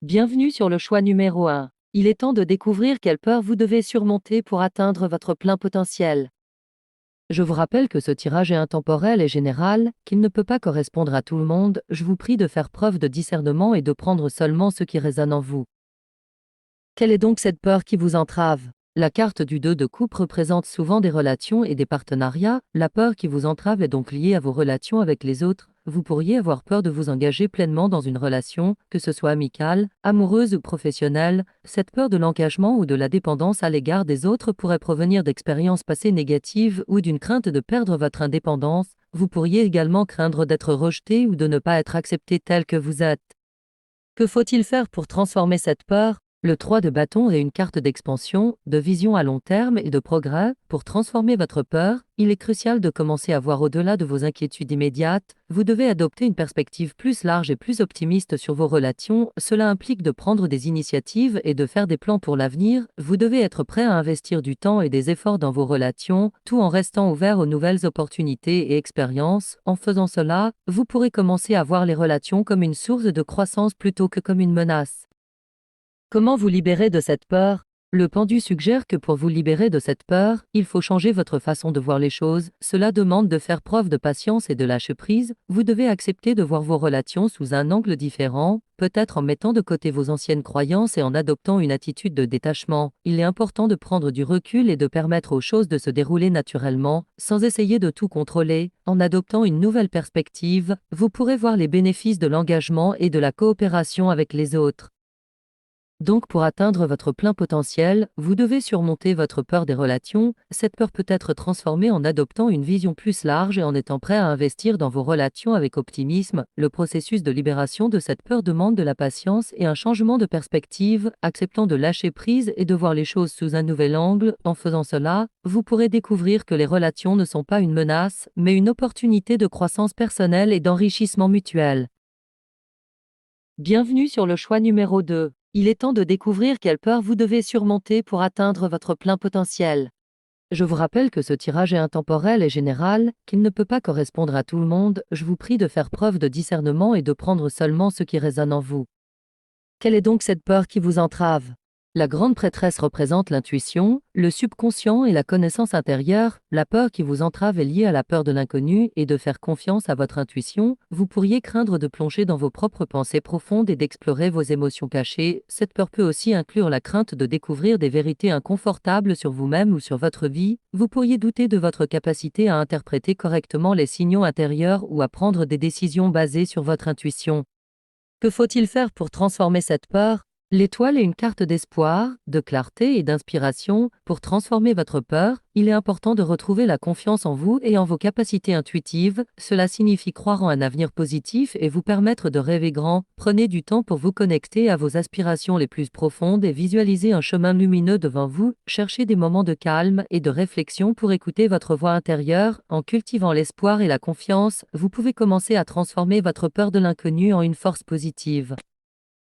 Bienvenue sur le choix numéro 1. Il est temps de découvrir quelle peur vous devez surmonter pour atteindre votre plein potentiel. Je vous rappelle que ce tirage est intemporel et général, qu'il ne peut pas correspondre à tout le monde. Je vous prie de faire preuve de discernement et de prendre seulement ce qui résonne en vous. Quelle est donc cette peur qui vous entrave? La carte du 2 de coupe représente souvent des relations et des partenariats. La peur qui vous entrave est donc liée à vos relations avec les autres. Vous pourriez avoir peur de vous engager pleinement dans une relation, que ce soit amicale, amoureuse ou professionnelle. Cette peur de l'engagement ou de la dépendance à l'égard des autres pourrait provenir d'expériences passées négatives ou d'une crainte de perdre votre indépendance. Vous pourriez également craindre d'être rejeté ou de ne pas être accepté tel que vous êtes. Que faut-il faire pour transformer cette peur? Le 3 de bâton est une carte d'expansion, de vision à long terme et de progrès. Pour transformer votre peur, il est crucial de commencer à voir au-delà de vos inquiétudes immédiates. Vous devez adopter une perspective plus large et plus optimiste sur vos relations. Cela implique de prendre des initiatives et de faire des plans pour l'avenir. Vous devez être prêt à investir du temps et des efforts dans vos relations, tout en restant ouvert aux nouvelles opportunités et expériences. En faisant cela, vous pourrez commencer à voir les relations comme une source de croissance plutôt que comme une menace. Comment vous libérer de cette peur? Le pendu suggère que pour vous libérer de cette peur, il faut changer votre façon de voir les choses. Cela demande de faire preuve de patience et de lâcher-prise. Vous devez accepter de voir vos relations sous un angle différent, peut-être en mettant de côté vos anciennes croyances et en adoptant une attitude de détachement. Il est important de prendre du recul et de permettre aux choses de se dérouler naturellement, sans essayer de tout contrôler. En adoptant une nouvelle perspective, vous pourrez voir les bénéfices de l'engagement et de la coopération avec les autres. Donc pour atteindre votre plein potentiel, vous devez surmonter votre peur des relations. Cette peur peut être transformée en adoptant une vision plus large et en étant prêt à investir dans vos relations avec optimisme. Le processus de libération de cette peur demande de la patience et un changement de perspective, acceptant de lâcher prise et de voir les choses sous un nouvel angle. En faisant cela, vous pourrez découvrir que les relations ne sont pas une menace, mais une opportunité de croissance personnelle et d'enrichissement mutuel. Bienvenue sur le choix numéro 2. Il est temps de découvrir quelle peur vous devez surmonter pour atteindre votre plein potentiel. Je vous rappelle que ce tirage est intemporel et général, qu'il ne peut pas correspondre à tout le monde. Je vous prie de faire preuve de discernement et de prendre seulement ce qui résonne en vous. Quelle est donc cette peur qui vous entrave? La grande prêtresse représente l'intuition, le subconscient et la connaissance intérieure. La peur qui vous entrave est liée à la peur de l'inconnu et de faire confiance à votre intuition. Vous pourriez craindre de plonger dans vos propres pensées profondes et d'explorer vos émotions cachées. Cette peur peut aussi inclure la crainte de découvrir des vérités inconfortables sur vous-même ou sur votre vie. Vous pourriez douter de votre capacité à interpréter correctement les signaux intérieurs ou à prendre des décisions basées sur votre intuition. Que faut-il faire pour transformer cette peur? L'étoile est une carte d'espoir, de clarté et d'inspiration. Pour transformer votre peur, il est important de retrouver la confiance en vous et en vos capacités intuitives. Cela signifie croire en un avenir positif et vous permettre de rêver grand. Prenez du temps pour vous connecter à vos aspirations les plus profondes et visualiser un chemin lumineux devant vous. Cherchez des moments de calme et de réflexion pour écouter votre voix intérieure. En cultivant l'espoir et la confiance, vous pouvez commencer à transformer votre peur de l'inconnu en une force positive.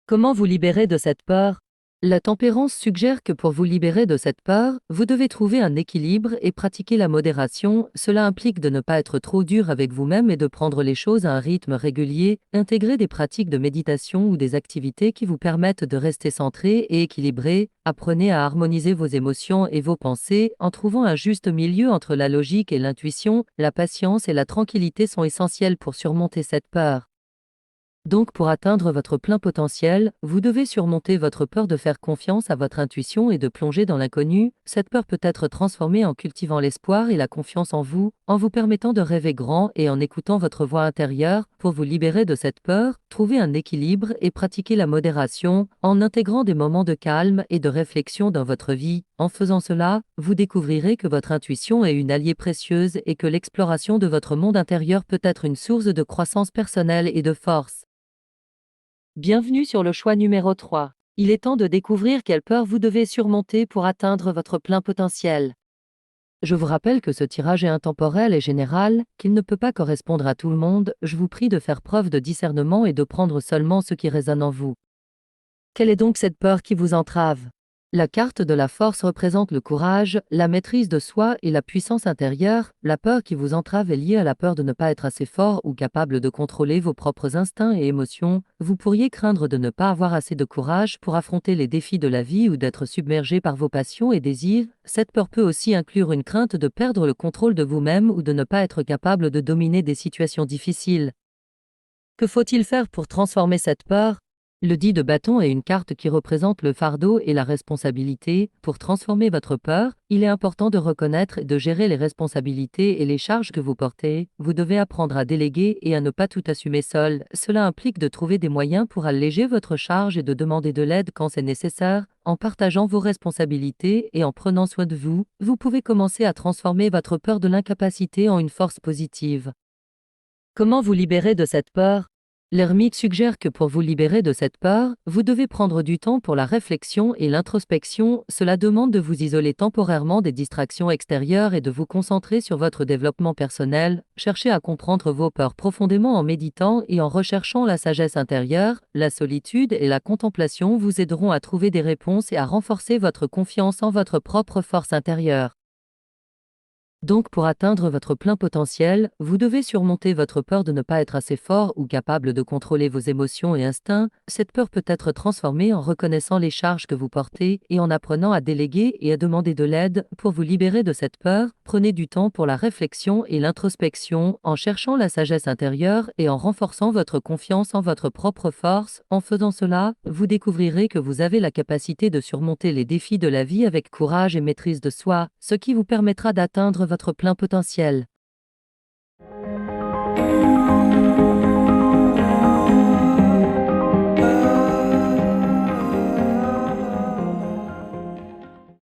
Comment vous libérer de cette peur? La tempérance suggère que pour vous libérer de cette peur, vous devez trouver un équilibre et pratiquer la modération. Cela implique de ne pas être trop dur avec vous-même et de prendre les choses à un rythme régulier. Intégrer des pratiques de méditation ou des activités qui vous permettent de rester centré et équilibré. Apprenez à harmoniser vos émotions et vos pensées en trouvant un juste milieu entre la logique et l'intuition. La patience et la tranquillité sont essentielles pour surmonter cette peur. Donc pour atteindre votre plein potentiel, vous devez surmonter votre peur de faire confiance à votre intuition et de plonger dans l'inconnu. Cette peur peut être transformée en cultivant l'espoir et la confiance en vous permettant de rêver grand et en écoutant votre voix intérieure. Pour vous libérer de cette peur, trouvez un équilibre et pratiquez la modération en intégrant des moments de calme et de réflexion dans votre vie. En faisant cela, vous découvrirez que votre intuition est une alliée précieuse et que l'exploration de votre monde intérieur peut être une source de croissance personnelle et de force. Bienvenue sur le choix numéro 3. Il est temps de découvrir quelle peur vous devez surmonter pour atteindre votre plein potentiel. Je vous rappelle que ce tirage est intemporel et général, qu'il ne peut pas correspondre à tout le monde. Je vous prie de faire preuve de discernement et de prendre seulement ce qui résonne en vous. Quelle est donc cette peur qui vous entrave? La carte de la force représente le courage, la maîtrise de soi et la puissance intérieure. La peur qui vous entrave est liée à la peur de ne pas être assez fort ou capable de contrôler vos propres instincts et émotions. Vous pourriez craindre de ne pas avoir assez de courage pour affronter les défis de la vie ou d'être submergé par vos passions et désirs. Cette peur peut aussi inclure une crainte de perdre le contrôle de vous-même ou de ne pas être capable de dominer des situations difficiles. Que faut-il faire pour transformer cette peur? Le 10 de bâton est une carte qui représente le fardeau et la responsabilité. Pour transformer votre peur, il est important de reconnaître et de gérer les responsabilités et les charges que vous portez. Vous devez apprendre à déléguer et à ne pas tout assumer seul. Cela implique de trouver des moyens pour alléger votre charge et de demander de l'aide quand c'est nécessaire. En partageant vos responsabilités et en prenant soin de vous, vous pouvez commencer à transformer votre peur de l'incapacité en une force positive. Comment vous libérer de cette peur? L'ermite suggère que pour vous libérer de cette peur, vous devez prendre du temps pour la réflexion et l'introspection. Cela demande de vous isoler temporairement des distractions extérieures et de vous concentrer sur votre développement personnel. Cherchez à comprendre vos peurs profondément en méditant et en recherchant la sagesse intérieure. La solitude et la contemplation vous aideront à trouver des réponses et à renforcer votre confiance en votre propre force intérieure. Donc pour atteindre votre plein potentiel, vous devez surmonter votre peur de ne pas être assez fort ou capable de contrôler vos émotions et instincts. Cette peur peut être transformée en reconnaissant les charges que vous portez et en apprenant à déléguer et à demander de l'aide. Pour vous libérer de cette peur, prenez du temps pour la réflexion et l'introspection, en cherchant la sagesse intérieure et en renforçant votre confiance en votre propre force. En faisant cela, vous découvrirez que vous avez la capacité de surmonter les défis de la vie avec courage et maîtrise de soi, ce qui vous permettra d'atteindre votre plein potentiel.